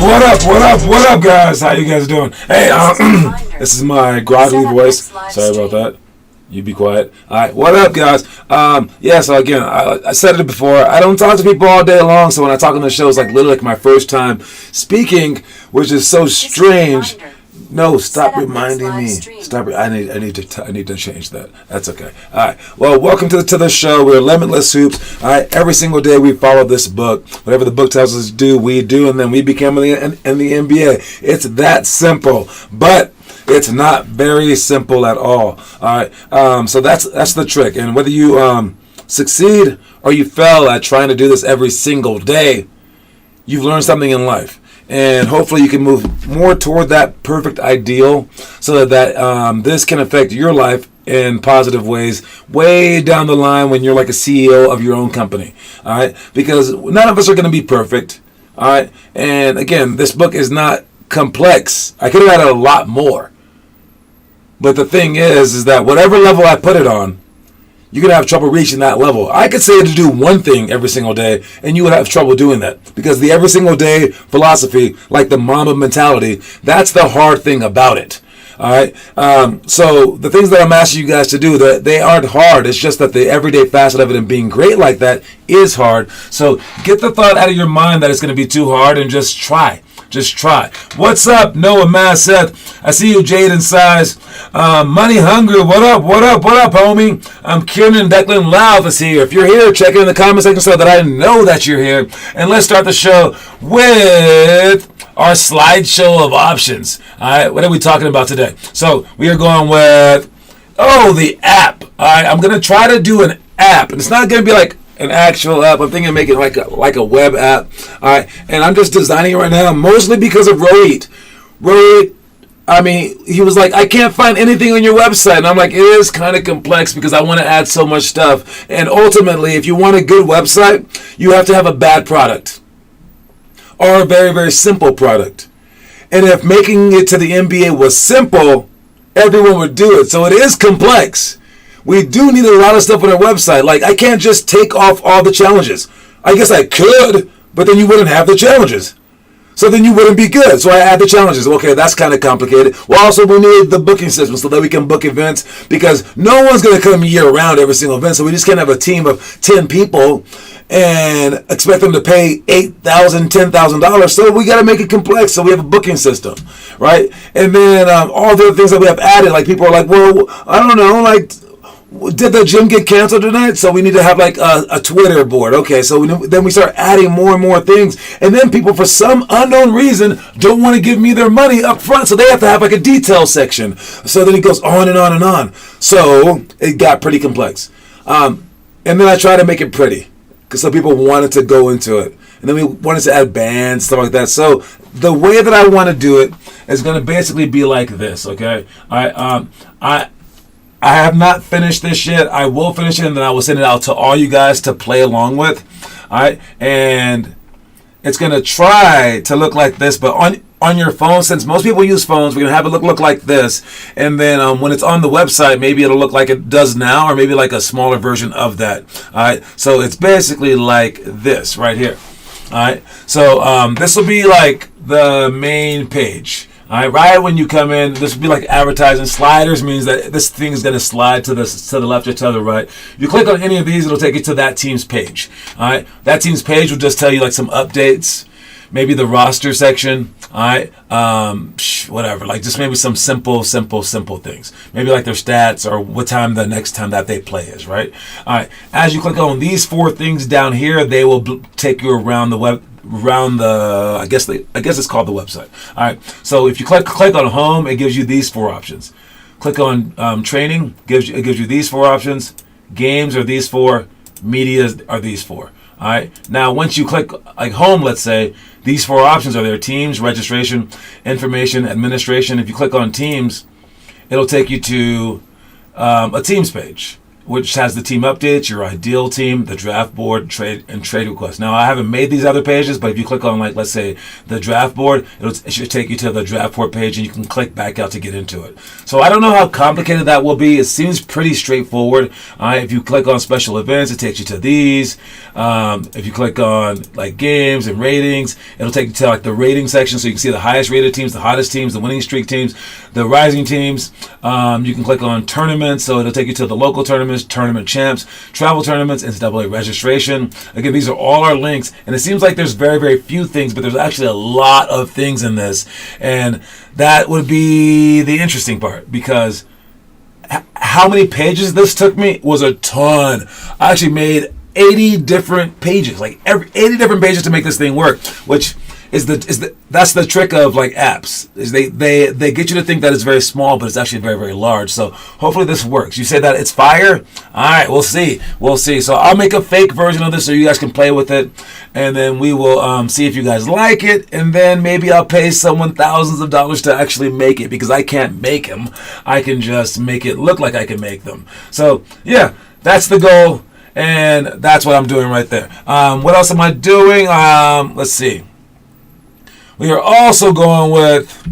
What up, guys? How you guys doing? Hey, this is my groggly voice. Sorry about that. You be quiet. All right, what up, guys? So again, I said it before. I don't talk to people all day long, so when I talk on the show, it's like literally like my first time speaking, which is so strange. No, stop reminding me. Stop. I need to change that. That's okay. All right. Well, welcome to the show. We're Limitless Hoops. All right. Every single day we follow this book. Whatever the book tells us to do, we do, and then we become in the NBA. It's that simple, but it's not very simple at all. All right. So that's the trick. And whether you succeed or you fail at trying to do this every single day, you've learned something in life. And hopefully you can move more toward that perfect ideal so that this can affect your life in positive ways way down the line when you're like a CEO of your own company. All right? Because none of us are going to be perfect. All right? And again, this book is not complex. I could have added a lot more. But the thing is that whatever level I put it on, you're going to have trouble reaching that level. I could say to do one thing every single day, and you would have trouble doing that. Because the every single day philosophy, like the Mamba mentality, that's the hard thing about it. All right? So the things that I'm asking you guys to do, they aren't hard. It's just that the everyday facet of it and being great like that is hard. So get the thought out of your mind that it's going to be too hard and just try. Just try. What's up, Noah Masseth? I see you, Jade and Size. Money Hungry. What up, homie? Kieran Declan Louth is here. If you're here, check it in the comment section so that I know that you're here. And let's start the show with our slideshow of options. All right, what are we talking about today? So we are going with, the app. All right, I'm going to try to do an app. And it's not going to be like an actual app. I'm thinking of making like a web app. All right, and I'm just designing it right now, mostly because of Rohit. He was like, I can't find anything on your website. And I'm like, it is kind of complex because I want to add so much stuff. And ultimately, if you want a good website, you have to have a bad product or a very, very simple product. And if making it to the NBA was simple, everyone would do it. So it is complex. We do need a lot of stuff on our website. Like, I can't just take off all the challenges. I guess I could, but then you wouldn't have the challenges. So then you wouldn't be good. So I add the challenges. Okay, that's kind of complicated. Well, also, we need the booking system so that we can book events because no one's going to come year-round every single event. So we just can't have a team of 10 people and expect them to pay $8,000, $10,000. So we got to make it complex. So we have a booking system, right? And then all the other things that we have added, like people are like, well, I don't know, like, did the gym get canceled tonight? So we need to have like a Twitter board. Okay, so then we start adding more and more things. And then people, for some unknown reason, don't want to give me their money up front. So they have to have like a detail section. So then it goes on and on and on. So it got pretty complex. And then I try to make it pretty because some people wanted to go into it. And then we wanted to add bands, stuff like that. So the way that I want to do it is going to basically be like this, okay? I have not finished this yet. I will finish it, and then I will send it out to all you guys to play along with. All right, and it's gonna try to look like this, but on your phone, since most people use phones, we're gonna have it look like this. And then when it's on the website, maybe it'll look like it does now, or maybe like a smaller version of that. All right, so it's basically like this right here. All right, so this will be like the main page. All right, right when you come in, this will be like advertising. Sliders means that this thing is going to slide to the left or to the right. You click on any of these, it'll take you to that team's page. All right, that team's page will just tell you like some updates, maybe the roster section. All right, whatever, like just maybe some simple things. Maybe like their stats or what time the next time that they play is. Right. All right, as you click on these 4 things down here, they will take you around the web. I guess it's called the website. All right, so if you click on home, it gives you these 4 options. Click on training, it gives you these 4 options. Games are these 4. Media are these 4. All right, now once you click like home, let's say, these 4 options are there: teams, registration, information, administration. If you click on teams, it'll take you to a teams page. which has the team updates, your ideal team, the draft board, trade requests. Now, I haven't made these other pages, but if you click on, like, let's say, the draft board, it should take you to the draft board page, and you can click back out to get into it. So I don't know how complicated that will be. It seems pretty straightforward. If you click on special events, it takes you to these. If you click on, like, games and ratings, it'll take you to, like, the rating section, so you can see the highest rated teams, the hottest teams, the winning streak teams, the rising teams. You can click on tournaments, so it'll take you to the local tournaments, tournament champs, travel tournaments, NCAA registration. Again, these are all our links, and it seems like there's very, very few things, but there's actually a lot of things in this, and that would be the interesting part, because how many pages this took me was a ton. I actually made 80 different pages, like 80 different pages to make this thing work, which is that's the trick of, like, apps, is they get you to think that it's very small, but it's actually very, very large. So hopefully this works. You say that it's fire? All right, we'll see. So I'll make a fake version of this so you guys can play with it, and then we will see if you guys like it, and then maybe I'll pay someone thousands of dollars to actually make it, because I can't make them. I can just make it look like I can make them. So yeah, that's the goal, and that's what I'm doing right there. What else am I doing? Let's see. We are also going with,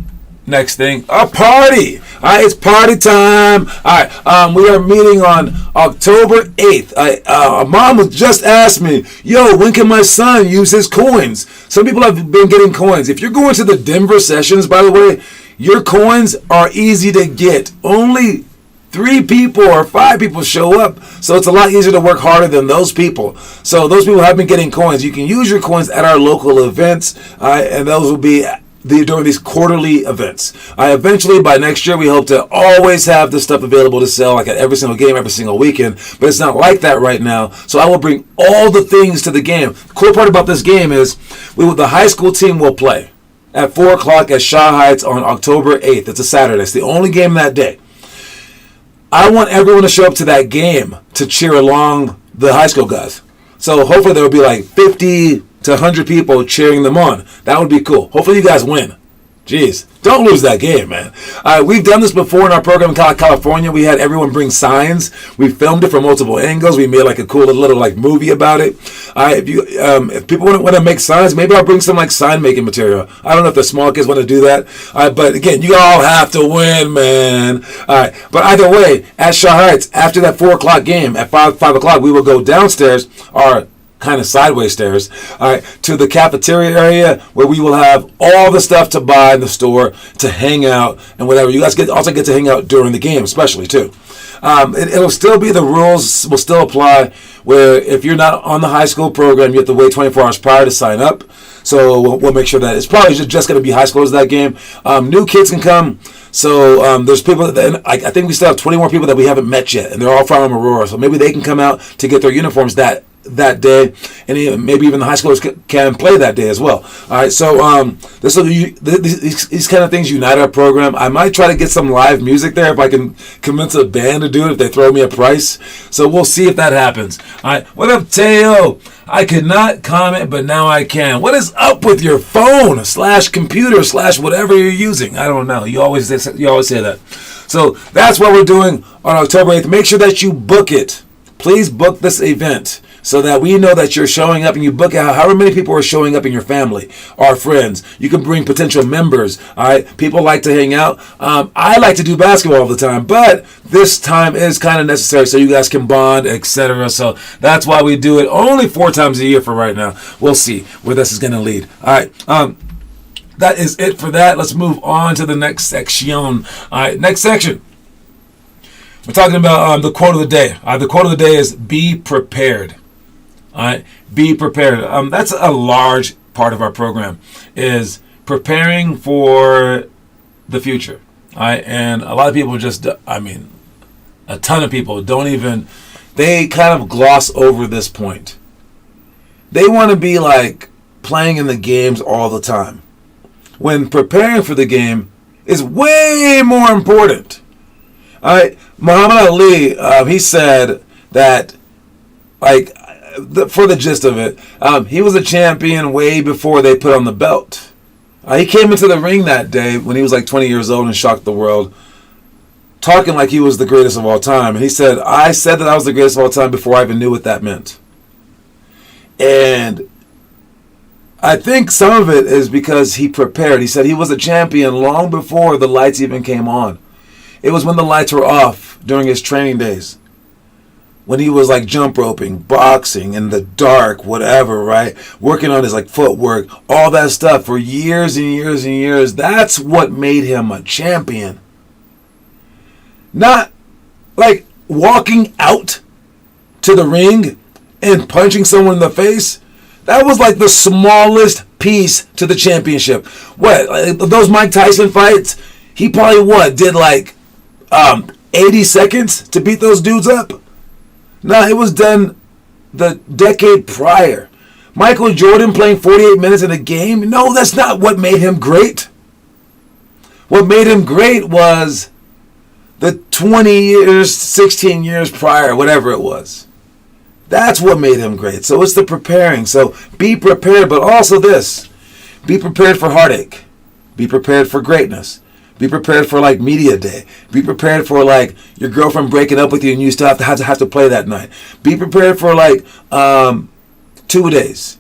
next thing, a party. All right, it's party time. All right, we are meeting on October 8th. Mom just asked me, yo, when can my son use his coins? Some people have been getting coins. If you're going to the Denver sessions, by the way, your coins are easy to get. Only 3 people or 5 people show up, so it's a lot easier to work harder than those people. So those people have been getting coins. You can use your coins at our local events, and those will be during these quarterly events. Eventually, by next year, we hope to always have this stuff available to sell, like at every single game, every single weekend, but it's not like that right now. So I will bring all the things to the game. The cool part about this game is the high school team will play at 4 o'clock at Shaw Heights on October 8th. It's a Saturday. It's the only game that day. I want everyone to show up to that game to cheer along the high school guys. So hopefully there will be like 50 to 100 people cheering them on. That would be cool. Hopefully you guys win. Jeez, don't lose that game, man. We've done this before in our program in California. We had everyone bring signs. We filmed it from multiple angles. We made like a cool little like movie about it. If people want to make signs, maybe I'll bring some like sign making material. I don't know if the small kids want to do that. But again, you all have to win, man. All right. But either way, at Shaw Heights, after that 4 o'clock game, at 5 o'clock, we will go downstairs, our kind of sideways stairs, all right, to the cafeteria area where we will have all the stuff to buy in the store, to hang out and whatever. You guys also get to hang out during the game, especially too. It'll still be, the rules will still apply, where if you're not on the high school program, you have to wait 24 hours prior to sign up. So we'll make sure that it's probably just going to be high schoolers that game. New kids can come. So there's people that, I think we still have 20 more people that we haven't met yet, and they're all from Aurora. So maybe they can come out to get their uniforms that day, and maybe even the high schoolers can play that day as well. All right, so these kind of things unite our program. I might try to get some live music there if I can convince a band to do it, if they throw me a price. So we'll see if that happens. All right, what up, Teo? I could not comment, but now I can. What is up with your phone / computer / whatever you're using? I don't know. You always say that. So that's what we're doing on October 8th. Make sure that you book it. Please book this event, so that we know that you're showing up, and you book out however many people are showing up in your family or friends. You can bring potential members. All right, people like to hang out. I like to do basketball all the time, but this time is kind of necessary so you guys can bond, etc. So that's why we do it only 4 times a year for right now. We'll see where this is going to lead. All right. That is it for that. Let's move on to the next section. All right, next section. We're talking about the quote of the day. The quote of the day is "Be prepared." All right, be prepared. That's a large part of our program, is preparing for the future. All right, and a lot of people a ton of people they kind of gloss over this point. They want to be like playing in the games all the time, when preparing for the game is way more important. All right, Muhammad Ali, he said that, like, for the gist of it, he was a champion way before they put on the belt. He came into the ring that day when he was like 20 years old and shocked the world. talking like he was the greatest of all time. And he said, I said that I was the greatest of all time before I even knew what that meant. And I think some of it is because he prepared. He said he was a champion long before the lights even came on. It was when the lights were off during his training days. When he was like jump roping, boxing, in the dark, whatever, right? Working on his like footwork, all that stuff for years and years and years. That's what made him a champion. Not like walking out to the ring and punching someone in the face. That was like the smallest piece to the championship. What, like those Mike Tyson fights? He probably did like 80 seconds to beat those dudes up? No, it was done the decade prior. Michael Jordan playing 48 minutes in a game? No, that's not what made him great. What made him great was the 20 years, 16 years prior, whatever it was. That's what made him great. So it's the preparing. So be prepared, but also this. Be prepared for heartache. Be prepared for greatness. Be prepared for like media day. Be prepared for like your girlfriend breaking up with you and you still have to play that night. Be prepared for like 2 days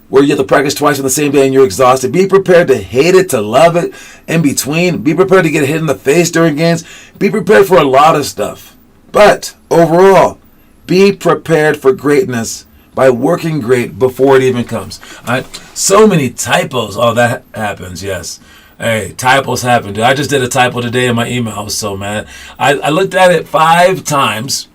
where you have to practice twice on the same day and you're exhausted. Be prepared to hate it, to love it in between. Be prepared to get hit in the face during games. Be prepared for a lot of stuff. But overall, be prepared for greatness by working great before it even comes. All right? So many typos. Oh, that happens, yes. Hey, typos happen, dude. I just did a typo today in my email. I was so mad. I looked at it 5 times.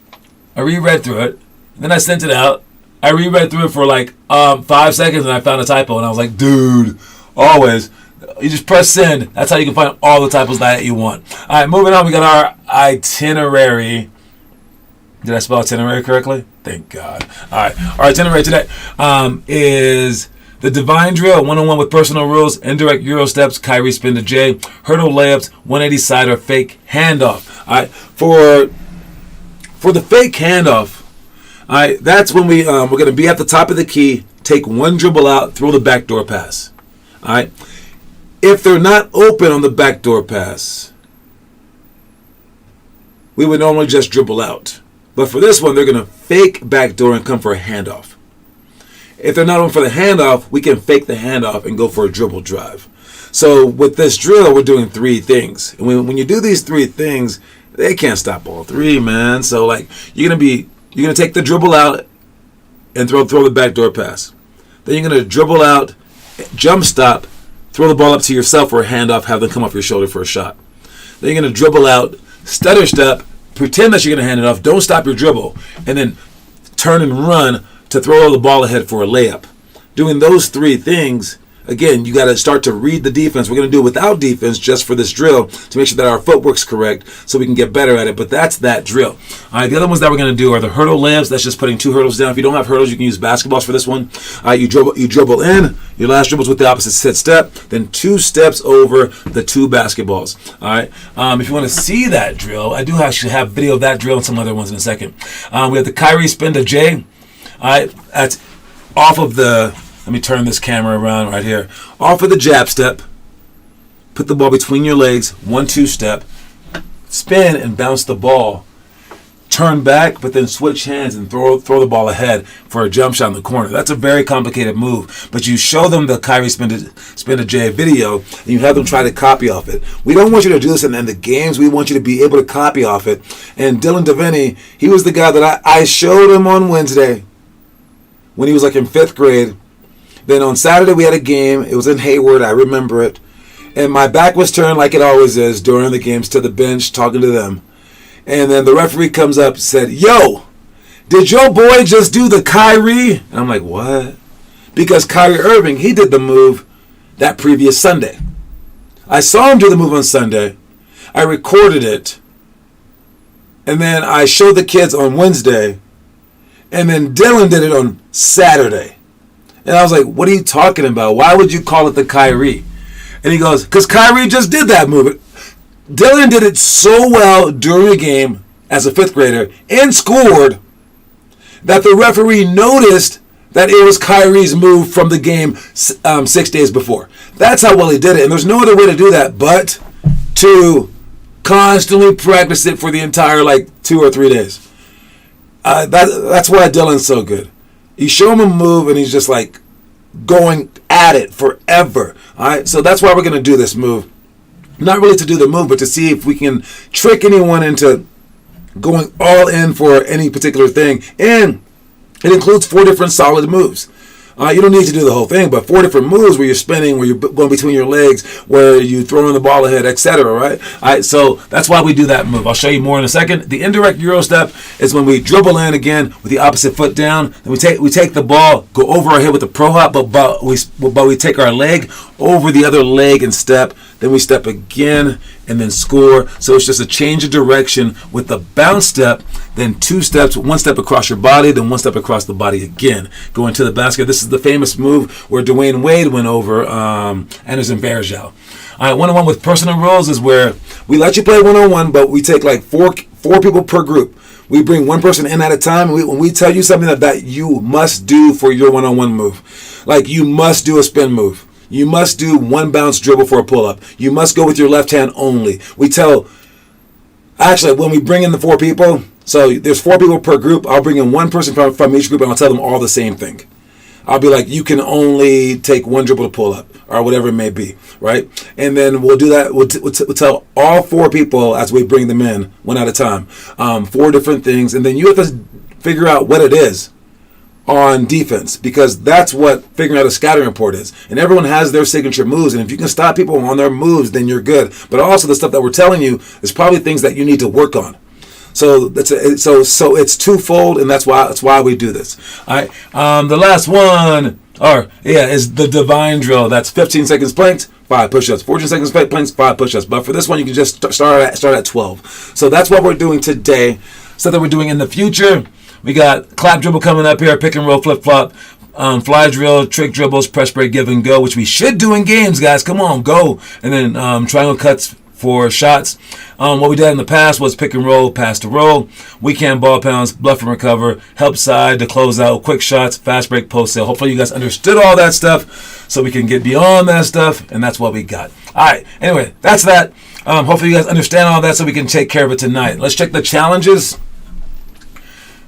I reread through it. Then I sent it out. I reread through it for like 5 seconds and I found a typo. And I was like, dude, always. You just press send. That's how you can find all the typos that you want. All right, moving on. We got our itinerary. Did I spell itinerary correctly? Thank God. All right. Our itinerary today is the divine drill, 1-on-1 with personal rules, indirect Euro steps, Kyrie spin to J, hurdle layups, 180 side or fake handoff. All right. For the fake handoff, all right, that's when we're going to be at the top of the key, take one dribble out, throw the backdoor pass. All right. If they're not open on the backdoor pass, we would normally just dribble out. But for this one, they're going to fake backdoor and come for a handoff. If they're not open for the handoff, we can fake the handoff and go for a dribble drive. So with this drill, we're doing 3 things. And when you do these 3 things, they can't stop all 3, man. So like you're gonna take the dribble out and throw the backdoor pass. Then you're gonna dribble out, jump stop, throw the ball up to yourself for a handoff, have them come off your shoulder for a shot. Then you're gonna dribble out, stutter step, pretend that you're gonna hand it off, don't stop your dribble, and then turn and run to throw the ball ahead for a layup. Doing those 3 things, again, you got to start to read the defense. We're going to do it without defense just for this drill to make sure that our footwork's correct so we can get better at it. But that's that drill. All right, the other ones that we're going to do are the hurdle layups. That's just putting 2 hurdles down. If you don't have hurdles, you can use basketballs for this one. You dribble in. Your last dribble's with the opposite set step. Then 2 steps over the 2 basketballs. All right. If you want to see that drill, I do actually have video of that drill and some other ones in a second. We have the Kyrie spin to J. All right, that's off of the, let me turn this camera around right here. Off of the jab step, put the ball between your legs, 1-2 step, spin and bounce the ball. Turn back, but then switch hands and throw the ball ahead for a jump shot in the corner. That's a very complicated move, but you show them the Kyrie spin to J video, and you have them try to copy off it. We don't want you to do this in the games. We want you to be able to copy off it. And Dylan Devaney, he was the guy that I showed him on Wednesday when he was like in 5th grade. Then on Saturday we had a game. It was in Hayward. I remember it. And my back was turned like it always is during the games to the bench talking to them. And then the referee comes up and said, "Yo, did your boy just do the Kyrie?" And I'm like, "What?" Because Kyrie Irving, he did the move that previous Sunday. I saw him do the move on Sunday. I recorded it. And then I showed the kids on Wednesday. And then Dylan did it on Saturday. And I was like, "What are you talking about? Why would you call it the Kyrie?" And he goes, "Because Kyrie just did that move." Dylan did it so well during a game as a 5th grader and scored that the referee noticed that it was Kyrie's move from the game 6 days before. That's how well he did it. And there's no other way to do that but to constantly practice it for the entire 2 or 3 days. That's why Dylan's so good. You show him a move and he's just going at it forever. All right, so that's why we're going to do this move. Not really to do the move, but to see if we can trick anyone into going all in for any particular thing. And it includes 4 different solid moves. You don't need to do the whole thing, but 4 different moves where you're spinning, where you're going between your legs, where you throwing the ball ahead, etc. Right? All right, so that's why we do that move. I'll show you more in a second. The indirect Euro step is when we dribble in again with the opposite foot down. Then we take the ball, go over our head with the pro hop, but we take our leg over the other leg and step. Then we step again and then score. So it's just a change of direction with the bounce step, then 2 steps, 1 step across your body, then 1 step across the body again. Going to the basket. This is the famous move where Dwayne Wade went over Anderson Varejao. All right, one-on-one with personal rules is where we let you play one-on-one, but we take four people per group. We bring one person in at a time, and when we tell you something that you must do for your one-on-one move, you must do a spin move. You must do 1 bounce dribble for a pull-up. You must go with your left hand only. When we bring in the 4 people, so there's 4 people per group, I'll bring in 1 person from each group and I'll tell them all the same thing. I'll be like, you can only take 1 dribble to pull up or whatever it may be, right? And then we'll do that. We'll tell all 4 people as we bring them in, 1 at a time, 4 different things. And then you have to figure out what it is on defense, because that's what figuring out a scouting report is. And everyone has their signature moves, and if you can stop people on their moves, then you're good. But also the stuff that we're telling you is probably things that you need to work on. So it's twofold, and that's why we do this. All right. The last one, is the divine drill. That's 15 seconds planks, 5 push-ups. 14 seconds planks, 5 push-ups. But for this one, you can just start at 12. So that's what we're doing today. Stuff that we're doing in the future. We got clap dribble coming up here, pick and roll, flip flop, fly drill, trick dribbles, press break, give and go, which we should do in games, guys. Come on, go. And then triangle cuts for shots. What we did in the past was pick and roll, pass to roll, weekend ball pounds, bluff and recover, help side to close out, quick shots, fast break, post sale. Hopefully you guys understood all that stuff so we can get beyond that stuff, and that's what we got. All right, anyway, that's that. Hopefully you guys understand all that so we can take care of it tonight. Let's check the challenges.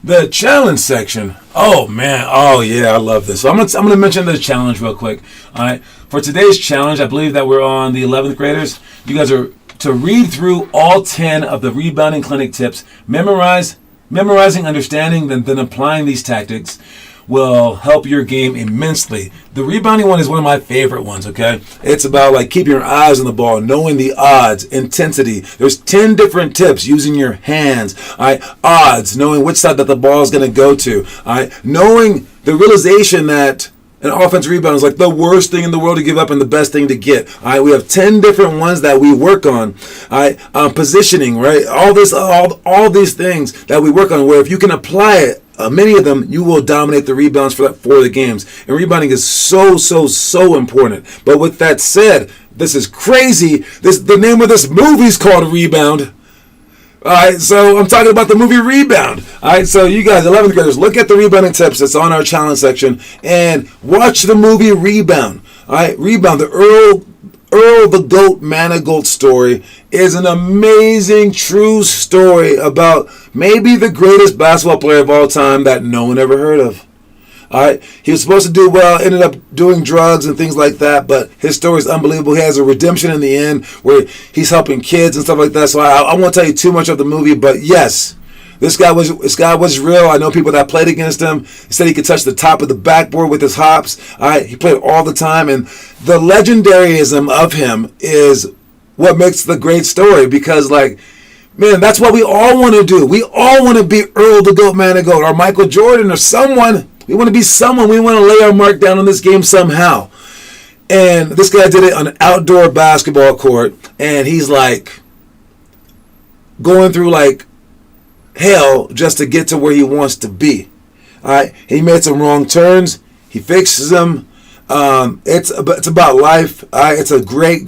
The challenge section. Oh man. Oh yeah, I love this. So I'm gonna mention the challenge real quick. All right. For today's challenge, I believe that we're on the 11th graders. You guys are to read through all 10 of the rebounding clinic tips, memorizing, understanding, then applying these tactics will help your game immensely. The rebounding one is one of my favorite ones, okay? It's about keeping your eyes on the ball, knowing the odds, intensity. There's 10 different tips using your hands, all right? Odds, knowing which side that the ball is going to go to, all right? Knowing the realization that an offensive rebound is the worst thing in the world to give up and the best thing to get. All right, we have 10 different ones that we work on. All right, positioning, right? All these things that we work on. Where if you can apply it, many of them, you will dominate the rebounds for the games. And rebounding is so important. But with that said, this is crazy. The name of this movie is called Rebound. All right, so I'm talking about the movie Rebound. All right, so you guys, 11th graders, look at the rebounding tips that's on our challenge section and watch the movie Rebound. All right, Rebound, the Earl the Goat Manigault story is an amazing true story about maybe the greatest basketball player of all time that no one ever heard of. All right, he was supposed to do well, ended up doing drugs and things like that, but his story is unbelievable. He has a redemption in the end where he's helping kids and stuff like that. So I won't tell you too much of the movie, but yes, this guy was real. I know people that played against him. He said he could touch the top of the backboard with his hops. All right, he played all the time, and the legendaryism of him is what makes the great story because, man, that's what we all want to do. We all want to be Earl the Goat Manigault or Michael Jordan or someone. We want to be someone. We want to lay our mark down on this game somehow. And this guy did it on an outdoor basketball court. And he's going through hell just to get to where he wants to be. All right. He made some wrong turns. He fixes them. It's about life. All right? It's a great,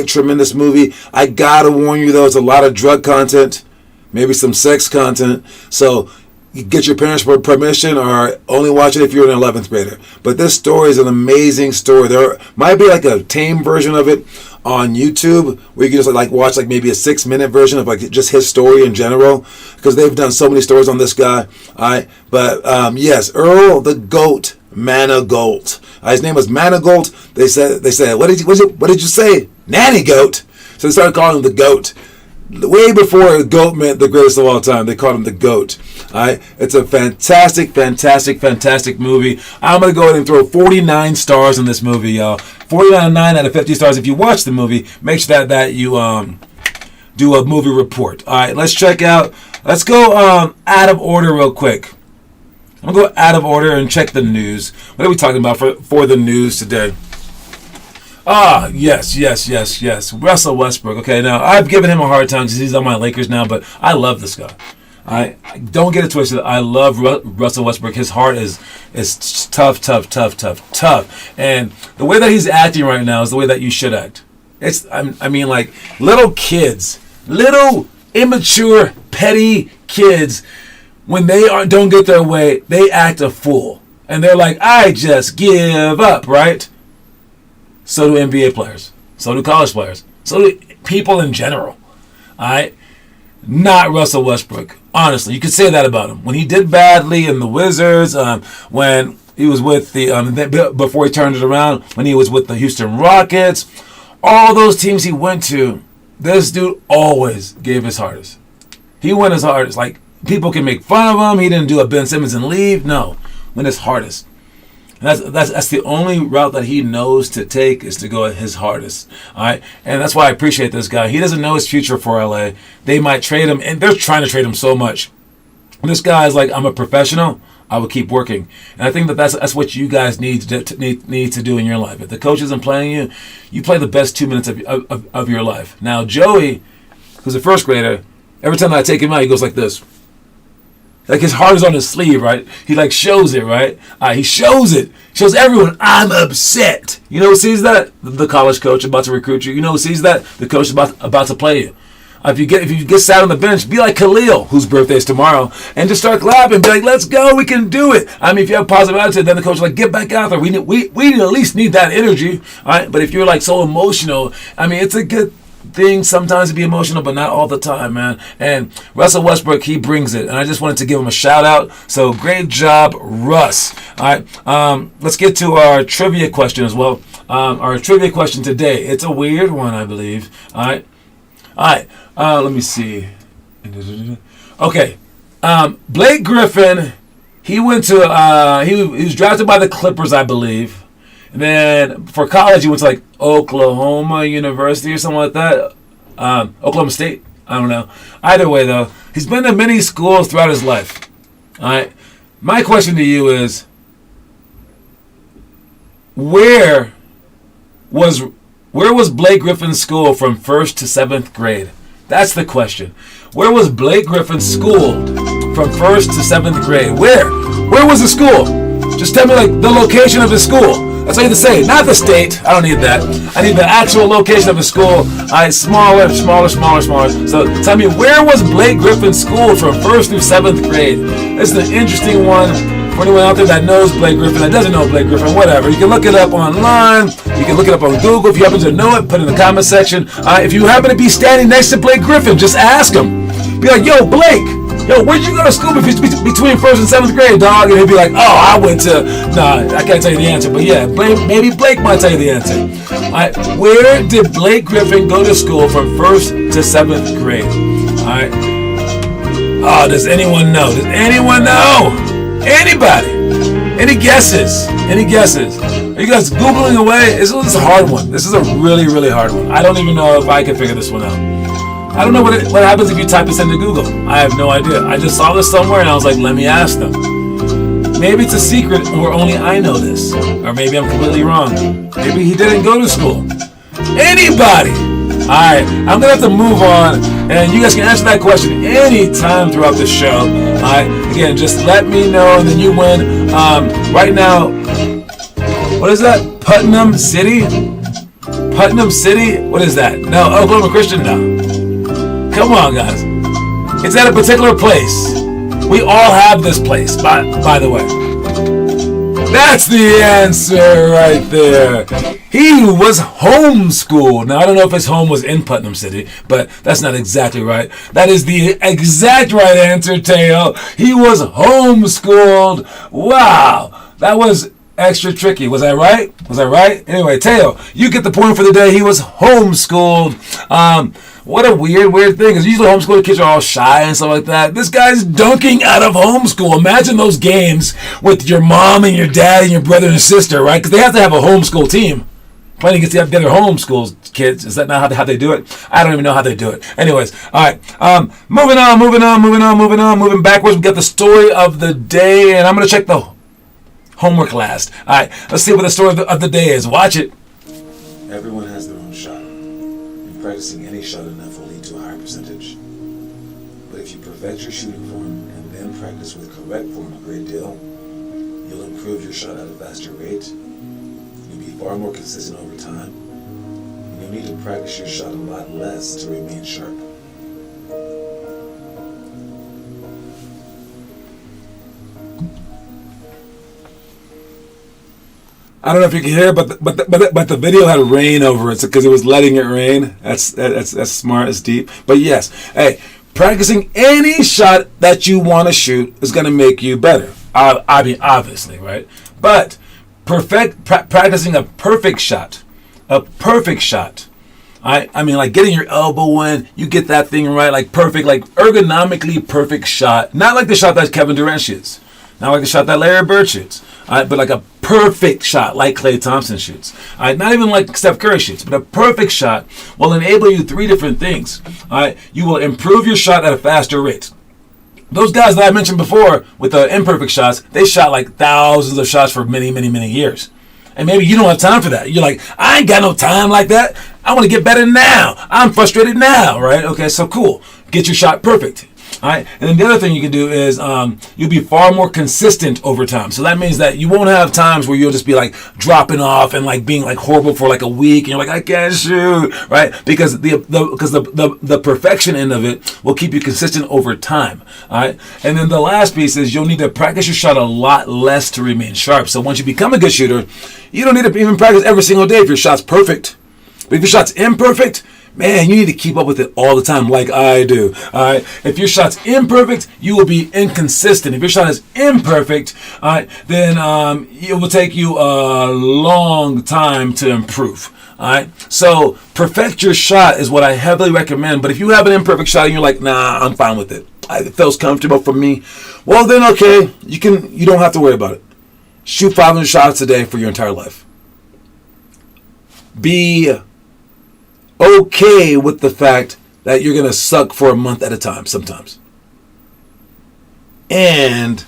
tremendous movie. I got to warn you, though, it's a lot of drug content, maybe some sex content. So you get your parents' permission or only watch it if you're an 11th grader. But this story is an amazing story. There might be a tame version of it on YouTube where you can just like watch like maybe a 6-minute version of like just his story in general, because they've done so many stories on this guy. All right, but yes, Earl the Goat Manigault. His name was Manigault. They said what did you say? Nanny Goat. So they started calling him the Goat. Way before GOAT meant the greatest of all time, they called him the GOAT. All right, it's a fantastic movie. I'm gonna go ahead and throw 49 stars in this movie, y'all. 49 out of 50 stars. If you watch the movie, make sure that you do a movie report. All right, let's go out of order real quick. I'm gonna go out of order and check the news. What are we talking about for the news today? Yes. Russell Westbrook. Okay, now I've given him a hard time because he's on my Lakers now, but I love this guy. I don't get it twisted. I love Russell Westbrook. His heart is tough. And the way that he's acting right now is the way that you should act. I mean, like little kids, little immature, petty kids, when they don't get their way, they act a fool. And they're like, I just give up, right? So do NBA players. So do college players. So do people in general. All right? Not Russell Westbrook. Honestly, you could say that about him. When he did badly in the Wizards, when he was with before he turned it around, when he was with the Houston Rockets, all those teams he went to, this dude always gave his hardest. He went his hardest. Like, people can make fun of him. He didn't do a Ben Simmons and leave. No, went his hardest. That's the only route that he knows to take, is to go his hardest. All right, and that's why I appreciate this guy. He doesn't know his future for LA. They might trade him, and they're trying to trade him so much. And this guy is like, I'm a professional. I will keep working, and I think that's what you guys need to do in your life. If the coach isn't playing you, you play the best 2 minutes of your life. Now Joey, who's a first grader, every time I take him out, he goes like this. Like his heart is on his sleeve, right? He like shows it, right? He shows it. Shows everyone, I'm upset. You know who sees that? The college coach about to recruit you. You know who sees that? The coach about to play you. If you get sat on the bench, be like Khalil, whose birthday is tomorrow, and just start clapping. Be like, let's go, we can do it. I mean, if you have positive attitude, then the coach is like, get back out there. We at least need that energy, all right? But if you're like so emotional, I mean, it's a good thing sometimes to be emotional, but not all the time, man. And Russell Westbrook, he brings it, and I just wanted to give him a shout out. So great job, Russ. All right, let's get to our trivia question as well. Our trivia question today, it's a weird one, I believe. All right, let me see. Okay, Blake Griffin, he went to he was drafted by the Clippers, I believe. And then for college, he went to like Oklahoma University or something like that. Oklahoma State. I don't know. Either way, though, he's been to many schools throughout his life. All right. My question to you is, where was Blake Griffin's school from 1st to 7th grade? That's the question. Where was Blake Griffin schooled from 1st to 7th grade? Where was the school? Just tell me like the location of his school. That's all you have to say. Not the state. I don't need that. I need the actual location of his school. All right, smaller. So tell me, where was Blake Griffin schooled from 1st through 7th grade? This is an interesting one for anyone out there that knows Blake Griffin, that doesn't know Blake Griffin, whatever. You can look it up online. You can look it up on Google. If you happen to know it, put it in the comment section. If you happen to be standing next to Blake Griffin, just ask him. Be like, yo, Blake. Yo, where'd you go to school between 1st and 7th grade, dog? And he'll be like, oh, I went to... Nah, I can't tell you the answer. But yeah, maybe Blake might tell you the answer. All right, where did Blake Griffin go to school from 1st to 7th grade? All right. Oh, does anyone know? Anybody? Any guesses? Are you guys Googling away? This is a hard one. This is a really, really hard one. I don't even know if I can figure this one out. I don't know what happens if you type this into Google. I have no idea. I just saw this somewhere and I was like, let me ask them. Maybe it's a secret or only I know this. Or maybe I'm completely wrong. Maybe he didn't go to school. Anybody? Alright, I'm going to have to move on. And you guys can answer that question anytime throughout the show. Alright, again, just let me know and then you win. Right now, what is that? Putnam City? What is that? No, Oklahoma Christian? No. Come on, guys. It's at a particular place. We all have this place, by the way. That's the answer right there. He was homeschooled. Now, I don't know if his home was in Putnam City, but that's not exactly right. That is the exact right answer, Teo. He was homeschooled. Wow. That was extra tricky. Was I right? Was I right? Anyway, Teo, you get the point for the day. He was homeschooled. What a weird thing. Because usually homeschooled kids are all shy and stuff like that. This guy's dunking out of homeschool. Imagine those games with your mom and your dad and your brother and sister, right? Because they have to have a homeschool team. Playing against the other homeschool kids. Is that not how they do it? I don't even know how they do it. Anyways, all right. Moving Moving backwards. We got the story of the day. And I'm going to check the homework last. All right. Let's see what the story of the day is. Watch it. Everyone has their own shot. And practicing any shot enough will lead to a higher percentage. But if you perfect your shooting form and then practice with correct form a great deal, you'll improve your shot at a faster rate. You'll be far more consistent over time. And you'll need to practice your shot a lot less to remain sharp. I don't know if you can hear, but the video had rain over it because it was letting it rain. That's smart. It's deep. But yes, hey, practicing any shot that you want to shoot is going to make you better. I mean, obviously, right? But practicing a perfect shot. I mean, like getting your elbow in, you get that thing right, like perfect, like ergonomically perfect shot. Not like the shot that Kevin Durant shoots. Not like the shot that Larry Bird shoots. But like a perfect shot like Klay Thompson shoots. Not even like Steph Curry shoots, but a perfect shot will enable you three different things. You will improve your shot at a faster rate. Those guys that I mentioned before with the imperfect shots, they shot like thousands of shots for many, many, many years. And maybe you don't have time for that. You're like, I ain't got no time like that. I want to get better now. I'm frustrated now, right? Okay, so cool. Get your shot perfect. All right, and then the other thing you can do is you'll be far more consistent over time. So that means that you won't have times where you'll just be like dropping off and like being like horrible for like a week, and you're like, I can't shoot, right? Because the perfection end of it will keep you consistent over time. All right, and then the last piece is you'll need to practice your shot a lot less to remain sharp. So once you become a good shooter, you don't need to even practice every single day if your shot's perfect. But if your shot's imperfect, man, you need to keep up with it all the time like I do. All right. If your shot's imperfect, you will be inconsistent. If your shot is imperfect, all right, then it will take you a long time to improve. All right. So perfect your shot is what I heavily recommend. But if you have an imperfect shot and you're like, nah, I'm fine with it. It feels comfortable for me. Well, then, okay, you don't have to worry about it. Shoot 500 shots a day for your entire life. Be okay with the fact that you're going to suck for a month at a time sometimes. And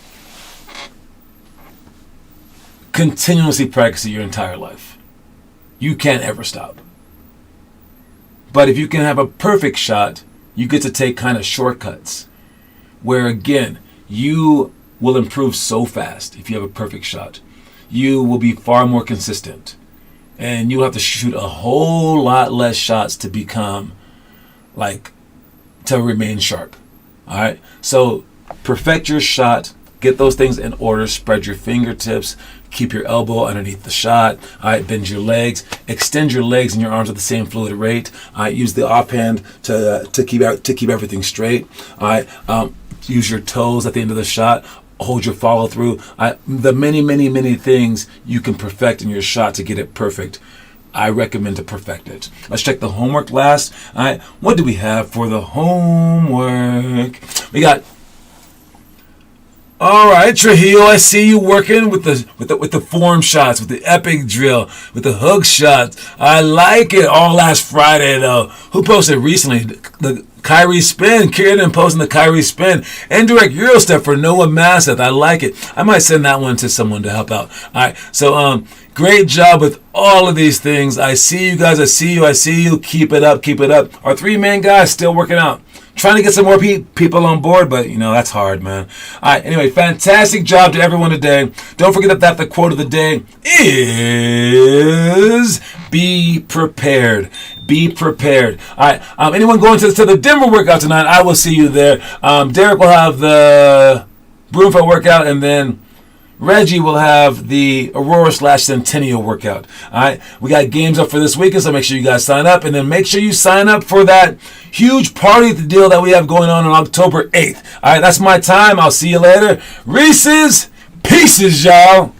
continuously practice it your entire life. You can't ever stop. But if you can have a perfect shot, you get to take kind of shortcuts. Where again, you will improve so fast if you have a perfect shot. You will be far more consistent. And you'll have to shoot a whole lot less shots to become, to remain sharp. All right? So perfect your shot. Get those things in order. Spread your fingertips. Keep your elbow underneath the shot. All right? Bend your legs. Extend your legs and your arms at the same fluid rate. All right? Use the offhand to keep everything straight. All right? Use your toes at the end of the shot. Hold your follow through. The many things you can perfect in your shot to get it perfect. I recommend to perfect it. Let's check the homework last. All right, what do we have for the homework? We got. All right, Trujillo, I see you working with the form shots, with the epic drill, with the hook shots. I like it. All last Friday though. Who posted recently? The Kyrie spin. Kieran posting the Kyrie spin. Indirect Euro step for Noah Masseth. I like it. I might send that one to someone to help out. All right. So great job with all of these things. I see you guys. I see you. Keep it up. Our 3-man guys still working out. Trying to get some more people on board, but that's hard, man. All right, anyway, fantastic job to everyone today. Don't forget that the quote of the day is be prepared. Be prepared. All right, anyone going to the Denver workout tonight, I will see you there. Derek will have the Broomfield workout, and then Reggie will have the Aurora/Centennial workout. All right, we got games up for this weekend, so make sure you guys sign up, and then make sure you sign up for that huge party deal that we have going on October 8th. All right, that's my time. I'll see you later. Reese's Pieces, y'all.